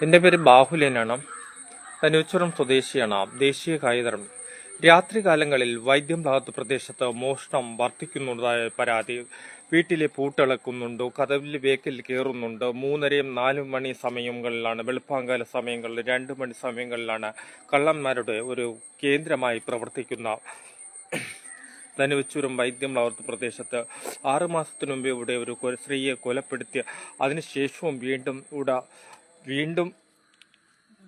എൻ്റെ പേര് ബാഹുലേനാണ്. തനുച്ചുരം സ്വദേശിയാണ്. ദേശീയ കായികതരം. രാത്രികാലങ്ങളിൽ വൈദ്യംഭാഗത്ത് പ്രദേശത്ത് മോഷണം വർദ്ധിക്കുന്നതായ പരാതി. വീട്ടിലെ പൂട്ടിളക്കുന്നുണ്ട്, കതവിൽ വേക്കിൽ കയറുന്നുണ്ട്. 3:30 4 മണി സമയങ്ങളിലാണ്, വെളുപ്പാങ്കാല സമയങ്ങളിൽ 2 മണി സമയങ്ങളിലാണ് കള്ളന്മാരുടെ ഒരു കേന്ദ്രമായി പ്രവർത്തിക്കുന്ന ധനുവച്ചൂരം വൈദ്യംഭാഗത്ത് പ്രദേശത്ത് 6 മാസത്തിനു മുമ്പേ ഇവിടെ ഒരു സ്ത്രീയെ കൊലപ്പെടുത്തിയ അതിനുശേഷവും വീണ്ടും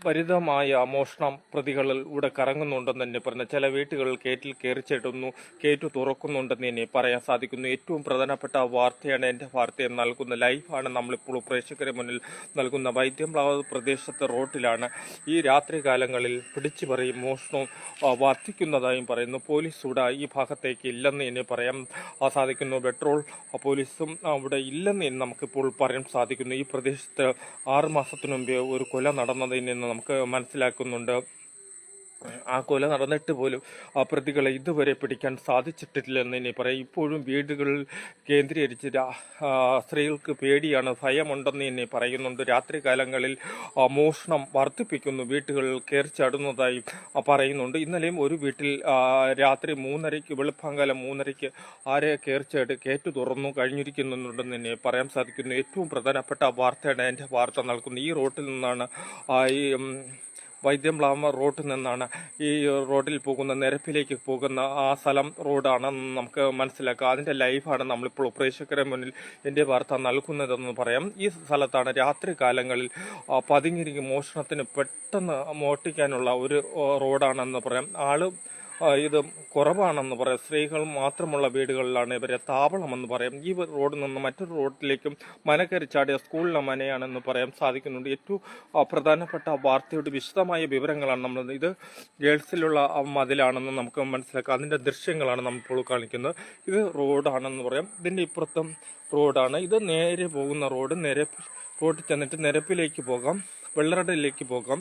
പരിതമായ മോഷണം പ്രതികളിൽ ഇവിടെ കറങ്ങുന്നുണ്ടെന്ന് തന്നെ പറഞ്ഞു. ചില വീട്ടുകളിൽ കേറ്റിൽ കയറിച്ചിടുന്നു, കേറ്റു തുറക്കുന്നുണ്ടെന്ന് തന്നെ പറയാൻ സാധിക്കുന്നു. ഏറ്റവും പ്രധാനപ്പെട്ട വാർത്തയാണ് എൻ്റെ വാർത്തയെ നൽകുന്ന ലൈവാണ് നമ്മളിപ്പോൾ പ്രേക്ഷകരെ മുന്നിൽ നൽകുന്ന. വൈദ്യംഭാഗത്ത് പ്രദേശത്തെ റോട്ടിലാണ് ഈ രാത്രി കാലങ്ങളിൽ പിടിച്ചുപറിയും മോഷണവും വർദ്ധിക്കുന്നതായും പറയുന്നു. പോലീസ് ഇവിടെ ഈ ഭാഗത്തേക്ക് ഇല്ലെന്ന് തന്നെ പറയാൻ സാധിക്കുന്നു. പെട്രോൾ പോലീസും അവിടെ ഇല്ലെന്ന് തന്നെ നമുക്കിപ്പോൾ പറയാൻ സാധിക്കുന്നു. ഈ പ്രദേശത്ത് 6 മാസത്തിനു മുമ്പേ ഒരു കൊല നടന്നതിൽ നിന്ന് നമുക്ക് മനസ്സിലാക്കുന്നുണ്ട്. ആ കൊല നടന്നിട്ട് പോലും ആ പ്രതികളെ ഇതുവരെ പിടിക്കാൻ സാധിച്ചിട്ടില്ലെന്ന് തന്നെ പറയാം. ഇപ്പോഴും വീടുകളിൽ കേന്ദ്രീകരിച്ച് സ്ത്രീകൾക്ക് പേടിയാണ്, ഭയമുണ്ടെന്ന് തന്നെ പറയുന്നുണ്ട്. രാത്രി കാലങ്ങളിൽ മോഷണം വർദ്ധിപ്പിക്കുന്നു, വീട്ടുകളിൽ കയറിച്ചാടുന്നതായി പറയുന്നുണ്ട്. ഇന്നലെയും ഒരു വീട്ടിൽ രാത്രി 3:30 വെളുപ്പാങ്കാലം 3:30 ആരെ കേറ്റു തുറന്നു കഴിഞ്ഞിരിക്കുന്നുണ്ടെന്ന് തന്നെ പറയാൻ സാധിക്കുന്നു. ഏറ്റവും പ്രധാനപ്പെട്ട വാർത്തയാണ് എൻ്റെ വാർത്ത നൽകുന്നത്. ഈ റോട്ടിൽ നിന്നാണ് ഈ വൈദ്യംപ്ലാമ റോഡിൽ നിന്നാണ് ഈ റോഡിൽ പോകുന്ന നിരപ്പിലേക്ക് പോകുന്ന ആ സ്ഥലം റോഡാണെന്ന് നമുക്ക് മനസ്സിലാക്കാം. അതിൻ്റെ ലൈവാണ് നമ്മളിപ്പോൾ പ്രേക്ഷകരുടെ മുന്നിൽ എൻ്റെ വാർത്ത നൽകുന്നതെന്ന് പറയാം. ഈ സ്ഥലത്താണ് രാത്രി കാലങ്ങളിൽ പതുങ്ങിയിരിക്കും മോഷണത്തിന് പെട്ടെന്ന് മോഷ്ടിക്കാനുള്ള ഒരു റോഡാണെന്ന് പറയാം. ഇത് കുറവാണെന്ന് പറയാം. സ്ത്രീകൾ മാത്രമുള്ള വീടുകളിലാണ് ഇവരെ താവളമെന്ന് പറയാം. ഈ റോഡിൽ നിന്ന് മറ്റൊരു റോഡിലേക്കും മന കയറി ചാടിയ സ്കൂളിലെ മനയാണെന്ന് പറയാൻ സാധിക്കുന്നുണ്ട്. ഏറ്റവും പ്രധാനപ്പെട്ട വാർത്തയുടെ വിശദമായ വിവരങ്ങളാണ് നമ്മൾ. ഇത് ഗേൾസിലുള്ള മതിലാണെന്ന് നമുക്ക് മനസ്സിലാക്കാം. അതിൻ്റെ ദൃശ്യങ്ങളാണ് നമ്മളിപ്പോൾ കാണിക്കുന്നത്. ഇത് റോഡാണെന്ന് പറയാം. ഇതിൻ്റെ ഇപ്പുറത്തും റോഡാണ്. ഇത് നേരെ പോകുന്ന റോഡിൽ ചെന്നിട്ട് നിരപ്പിലേക്ക് പോകാം, വെള്ളറടയിലേക്ക് പോകാം,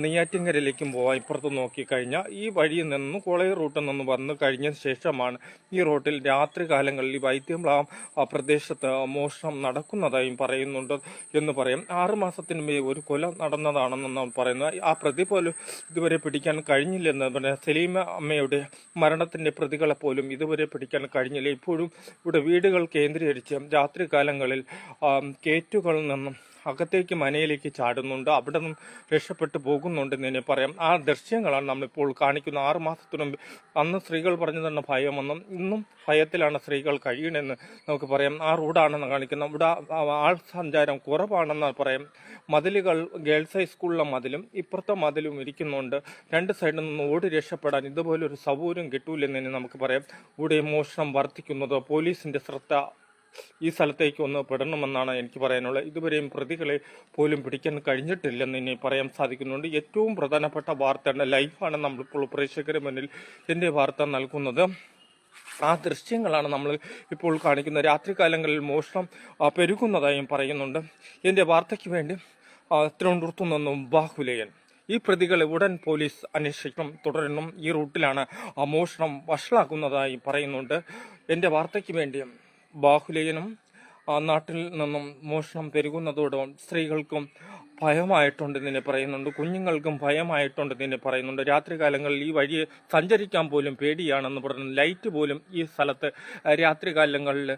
നെയ്യാറ്റിൻകരയിലേക്കും പോകാം. ഇപ്പുറത്ത് നോക്കിക്കഴിഞ്ഞാൽ ഈ വഴിയിൽ നിന്നും കോളേജ് റൂട്ടിൽ നിന്ന് വന്നു കഴിഞ്ഞ ശേഷമാണ് ഈ റോട്ടിൽ രാത്രി കാലങ്ങളിൽ ഈ വൈദ്യംപ്ലാം പ്രദേശത്ത് മോഷണം നടക്കുന്നതായും പറയുന്നുണ്ട് എന്ന് പറയാം. 6 മാസത്തിന് മുമ്പേ ഒരു കൊല നടന്നതാണെന്നാണ് പറയുന്നത്. ആ പ്രതി പോലും ഇതുവരെ പിടിക്കാൻ കഴിഞ്ഞില്ലെന്ന് പറയാം. സലീമ അമ്മയുടെ മരണത്തിൻ്റെ പ്രതികളെ പോലും ഇതുവരെ പിടിക്കാൻ കഴിഞ്ഞില്ല. ഇപ്പോഴും ഇവിടെ വീടുകൾ കേന്ദ്രീകരിച്ച് രാത്രി കാലങ്ങളിൽ കേറ്റുകളിൽ നിന്നും അകത്തേക്ക് മനയിലേക്ക് ചാടുന്നുണ്ട്, അവിടെ നിന്നും രക്ഷപ്പെട്ടു പോകുന്നുണ്ടെന്ന് തന്നെ പറയാം. ആ ദൃശ്യങ്ങളാണ് നമ്മളിപ്പോൾ കാണിക്കുന്നത്. 6 മാസത്തിനു മുമ്പ് അന്ന് സ്ത്രീകൾ പറഞ്ഞു തന്നെ ഭയമെന്നും ഇന്നും ഭയത്തിലാണ് സ്ത്രീകൾ കഴിയണമെന്ന് നമുക്ക് പറയാം. ആ റോഡാണെന്ന് കാണിക്കുന്നത്. ഇവിടെ ആൾ സഞ്ചാരം കുറവാണെന്ന് പറയാം. മതിലുകൾ ഗേൾസ് ഹൈസ്കൂളിലെ മതിലും ഇപ്പുറത്തെ മതിലും ഇരിക്കുന്നുണ്ട്. 2 സൈഡിൽ നിന്ന് ഓടി രക്ഷപ്പെടാൻ ഇതുപോലൊരു സൗകര്യം കിട്ടൂലെന്ന് തന്നെ നമുക്ക് പറയാം. ഇവിടെ മോഷണം വർദ്ധിക്കുന്നത് പോലീസിന്റെ ശ്രദ്ധ ഈ സ്ഥലത്തേക്ക് ഒന്ന് പെടണമെന്നാണ് എനിക്ക് പറയാനുള്ളത്. ഇതുവരെയും പ്രതികളെ പോലും പിടിക്കാൻ കഴിഞ്ഞിട്ടില്ലെന്ന് ഇനി പറയാൻ സാധിക്കുന്നുണ്ട്. ഏറ്റവും പ്രധാനപ്പെട്ട വാർത്തയാണ് ലൈവാണ് നമ്മളിപ്പോൾ പ്രേക്ഷകരുടെ മുന്നിൽ എൻ്റെ വാർത്ത നൽകുന്നത്. ആ ദൃശ്യങ്ങളാണ് നമ്മൾ ഇപ്പോൾ കാണിക്കുന്നത്. രാത്രികാലങ്ങളിൽ മോഷണം പെരുകുന്നതായും പറയുന്നുണ്ട്. എൻ്റെ വാർത്തയ്ക്ക് വേണ്ടി തിരുവനന്തപുരത്തു നിന്നും ബാഹുലേയൻ. ഈ പ്രതികളെ ഉടൻ പോലീസ് അന്വേഷണം തുടരണം. ഈ റൂട്ടിലാണ് മോഷണം വഷളാക്കുന്നതായി പറയുന്നുണ്ട്. എൻ്റെ വാർത്തയ്ക്ക് വേണ്ടി ബാഹുലേയനും നാട്ടിൽ നിന്നും മോഷണം പെരുകുന്നതോടും സ്ത്രീകൾക്കും ഭയമായിട്ടുണ്ടെന്ന് പറയുന്നുണ്ട്, കുഞ്ഞുങ്ങൾക്കും ഭയമായിട്ടുണ്ടെന്ന് പറയുന്നുണ്ട്. രാത്രികാലങ്ങളിൽ ഈ വഴിയെ സഞ്ചരിക്കാൻ പോലും പേടിയാണെന്ന് പറയുന്നു. ലൈറ്റ് പോലും ഈ സ്ഥലത്ത് രാത്രികാലങ്ങളിൽ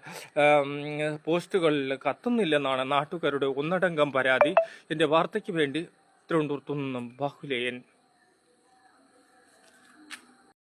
പോസ്റ്റുകളിൽ കത്തുന്നില്ലെന്നാണ് നാട്ടുകാരുടെ ഒന്നടങ്കം പരാതി. എൻ്റെ വാർത്തയ്ക്ക് വേണ്ടി തിരുവനന്തപുരത്തു നിന്നും ബാഹുലേയൻ.